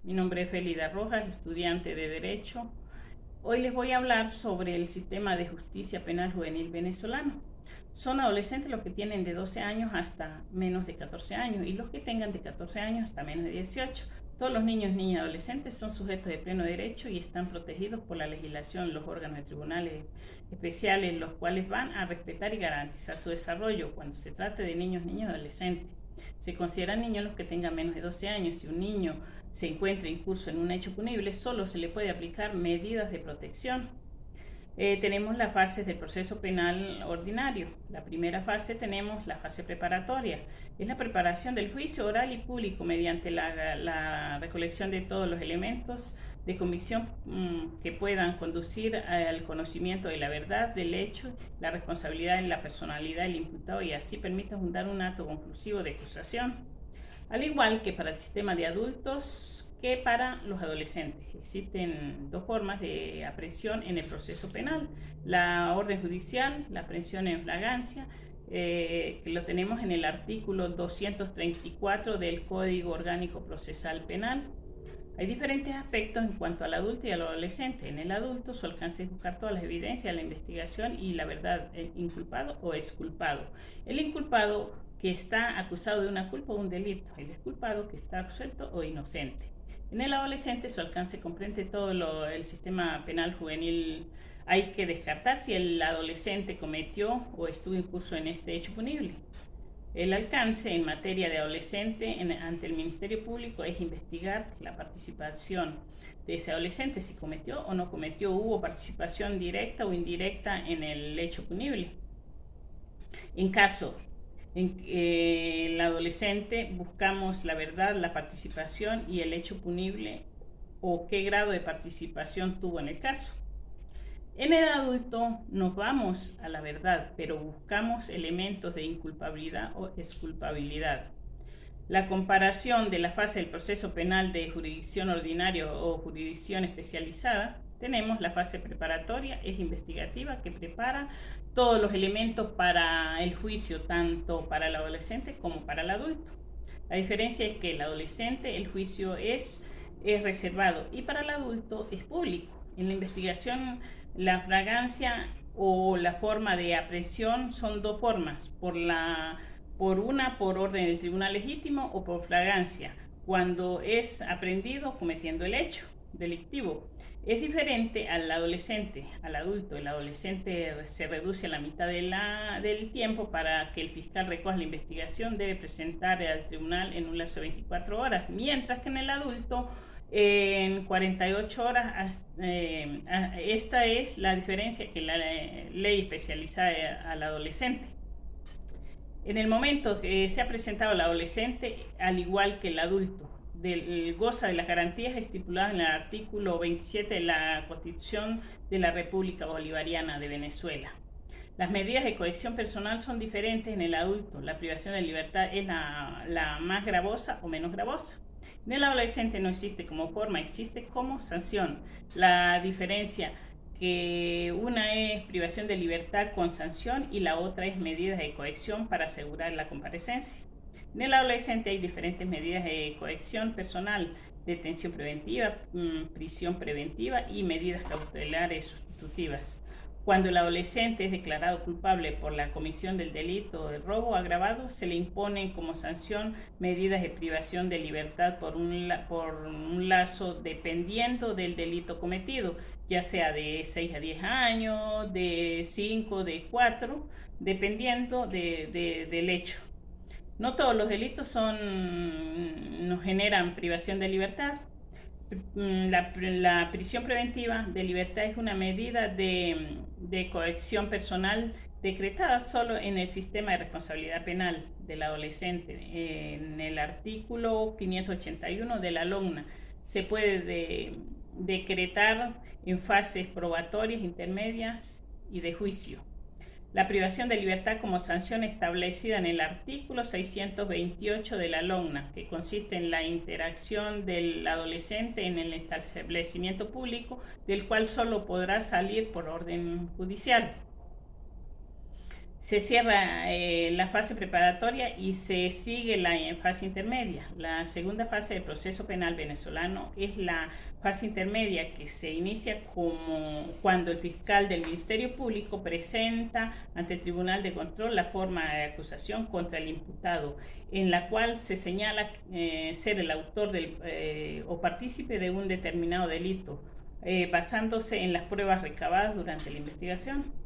Mi nombre es Felida Rojas, estudiante de Derecho. Hoy les voy a hablar sobre el sistema de justicia penal juvenil venezolano. Son adolescentes los que tienen de 12 años hasta menos de 14 años y los que tengan de 14 años hasta menos de 18. Todos los niños, niñas y adolescentes son sujetos de pleno derecho y están protegidos por la legislación, los órganos de tribunales especiales, los cuales van a respetar y garantizar su desarrollo cuando se trate de niños, niñas y adolescentes. Se consideran niños los que tengan menos de 12 años. Si un niño se encuentra incurso en un hecho punible, solo se le puede aplicar medidas de protección. Tenemos las fases del proceso penal ordinario. La primera fase tenemos la fase preparatoria. Es la preparación del juicio oral y público mediante la recolección de todos los elementos de convicción que puedan conducir al conocimiento de la verdad del hecho, la responsabilidad en la personalidad del imputado y así permita fundar un acto conclusivo de acusación. Al igual que para el sistema de adultos que para los adolescentes. Existen dos formas de aprehensión en el proceso penal. La orden judicial, la aprehensión en flagrancia, que lo tenemos en el artículo 234 del Código Orgánico Procesal Penal. Hay diferentes aspectos en cuanto al adulto y al adolescente. En el adulto su alcance es buscar todas las evidencias, la investigación y la verdad, inculpado o exculpado. El inculpado que está acusado de una culpa o un delito, el exculpado que está absuelto o inocente. En el adolescente su alcance comprende todo el sistema penal juvenil. Hay que descartar si el adolescente cometió o estuvo incurso en este hecho punible. El alcance en materia de adolescente ante el Ministerio Público es investigar la participación de ese adolescente, si cometió o no cometió, hubo participación directa o indirecta en el hecho punible. En caso en el adolescente buscamos la verdad, la participación y el hecho punible o qué grado de participación tuvo en el caso. En el adulto nos vamos a la verdad, pero buscamos elementos de inculpabilidad o exculpabilidad. La comparación de la fase del proceso penal de jurisdicción ordinaria o jurisdicción especializada, tenemos la fase preparatoria, es investigativa, que prepara todos los elementos para el juicio, tanto para el adolescente como para el adulto. La diferencia es que el adolescente, el juicio es reservado y para el adulto es público. En la investigación, la flagrancia o la forma de aprehensión son dos formas, por orden del tribunal legítimo o por flagrancia, cuando es aprehendido cometiendo el hecho delictivo. Es diferente al adolescente, al adulto. El adolescente se reduce a la mitad del tiempo para que el fiscal recoja la investigación, debe presentar al tribunal en un lapso de 24 horas, mientras que en el adulto en 48 horas. Esta es la diferencia que la ley especializa al adolescente. En el momento que se ha presentado el adolescente, al igual que el adulto, goza de las garantías estipuladas en el artículo 27 de la Constitución de la República Bolivariana de Venezuela. Las medidas de coerción personal son diferentes en el adulto. La privación de libertad es la más gravosa o menos gravosa. En el adolescente no existe como forma, existe como sanción. La diferencia que una es privación de libertad con sanción y la otra es medidas de coerción para asegurar la comparecencia. En el adolescente hay diferentes medidas de coerción personal, detención preventiva, prisión preventiva y medidas cautelares sustitutivas. Cuando el adolescente es declarado culpable por la comisión del delito de robo agravado, se le imponen como sanción medidas de privación de libertad por un lazo dependiendo del delito cometido, ya sea de 6 a 10 años, de 5, de 4, dependiendo del hecho. No todos los delitos nos generan privación de libertad. La prisión preventiva de libertad es una medida de coerción personal decretada solo en el sistema de responsabilidad penal del adolescente. En el artículo 581 de la LOGNA se puede decretar en fases probatorias, intermedias y de juicio. La privación de libertad como sanción establecida en el artículo 628 de la LOGNA, que consiste en la interacción del adolescente en el establecimiento público, del cual solo podrá salir por orden judicial. Se cierra la fase preparatoria y se sigue la fase intermedia. La segunda fase del proceso penal venezolano es la fase intermedia, que se inicia como cuando el fiscal del Ministerio Público presenta ante el Tribunal de Control la forma de acusación contra el imputado, en la cual se señala ser el autor o partícipe de un determinado delito, basándose en las pruebas recabadas durante la investigación.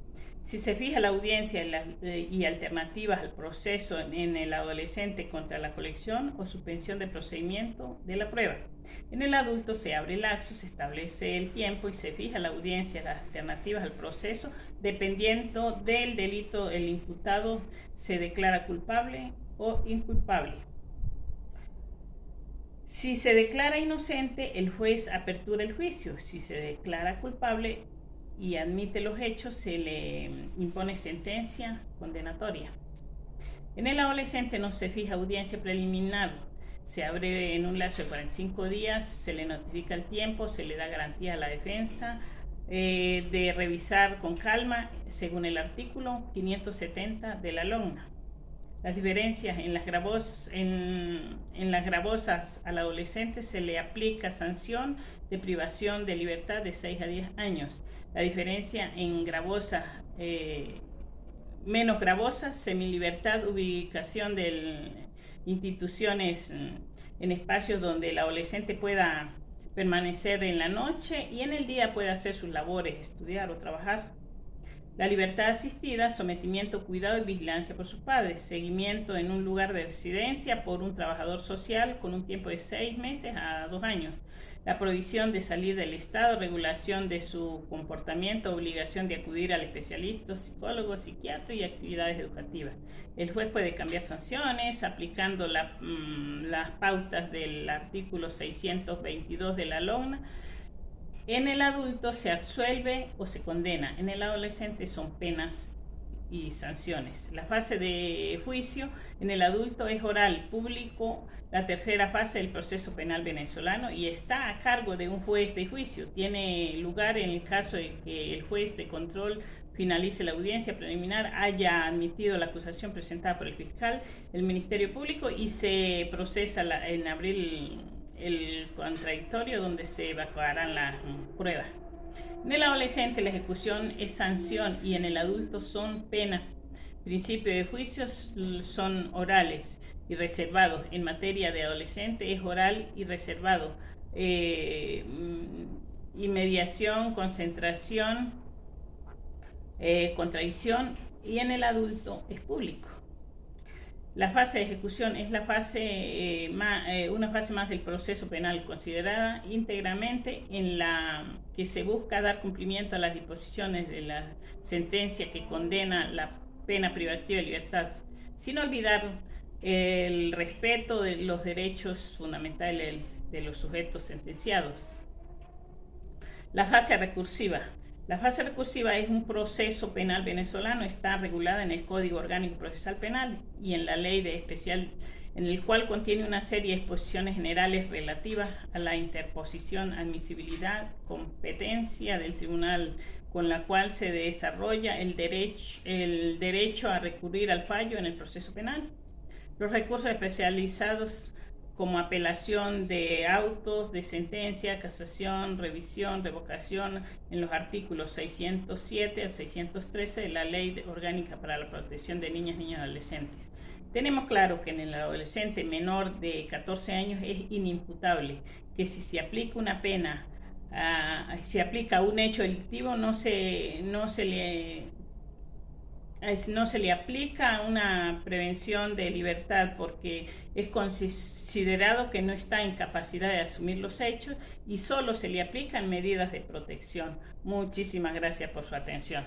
Si se fija la audiencia y alternativas al proceso en el adolescente contra la colección o suspensión de procedimiento de la prueba. En el adulto se abre el lapso, se establece el tiempo y se fija la audiencia y las alternativas al proceso. Dependiendo del delito, el imputado se declara culpable o inculpable. Si se declara inocente, el juez apertura el juicio. Si se declara culpable y admite los hechos, se le impone sentencia condenatoria. En el adolescente no se fija audiencia preliminar, se abre en un lapso de 45 días, se le notifica el tiempo, se le da garantía a la defensa de revisar con calma según el artículo 570 de la LOGNA. Las diferencias: en las gravosas al adolescente se le aplica sanción de privación de libertad de 6 a 10 años. La diferencia en gravosas, menos gravosas, semilibertad, ubicación de instituciones en espacios donde el adolescente pueda permanecer en la noche y en el día pueda hacer sus labores, estudiar o trabajar. La libertad asistida, sometimiento, cuidado y vigilancia por sus padres, seguimiento en un lugar de residencia por un trabajador social con un tiempo de 6 meses a 2 años. La prohibición de salir del estado, regulación de su comportamiento, obligación de acudir al especialista, psicólogo, psiquiatra y actividades educativas. El juez puede cambiar sanciones aplicando las pautas del artículo 622 de la LOGNA. En el adulto se absuelve o se condena. En el adolescente son penas y sanciones. La fase de juicio en el adulto es oral, público, la tercera fase del proceso penal venezolano, y está a cargo de un juez de juicio. Tiene lugar en el caso de que el juez de control finalice la audiencia preliminar, haya admitido la acusación presentada por el fiscal, el Ministerio Público, y se procesa en abril el contradictorio, donde se evacuarán las pruebas. En el adolescente la ejecución es sanción y en el adulto son penas. Principios de juicios son orales y reservados. En materia de adolescente es oral y reservado. Inmediación, concentración, contradicción, y en el adulto es público. La fase de ejecución es una fase más del proceso penal, considerada íntegramente en la que se busca dar cumplimiento a las disposiciones de la sentencia que condena la pena privativa de libertad, sin olvidar el respeto de los derechos fundamentales de los sujetos sentenciados. La fase recursiva. La fase recursiva es un proceso penal venezolano, está regulada en el Código Orgánico Procesal Penal y en la Ley de Especial, en el cual contiene una serie de disposiciones generales relativas a la interposición, admisibilidad, competencia del tribunal, con la cual se desarrolla el derecho a recurrir al fallo en el proceso penal. Los recursos especializados como apelación de autos de sentencia, casación, revisión, revocación, en los artículos 607 al 613 de la Ley Orgánica para la Protección de Niñas, Niños y Adolescentes. Tenemos claro que en el adolescente menor de 14 años es inimputable, que si se aplica una pena, si aplica un hecho delictivo, no se le aplica una prevención de libertad, porque es considerado que no está en capacidad de asumir los hechos y solo se le aplican medidas de protección. Muchísimas gracias por su atención.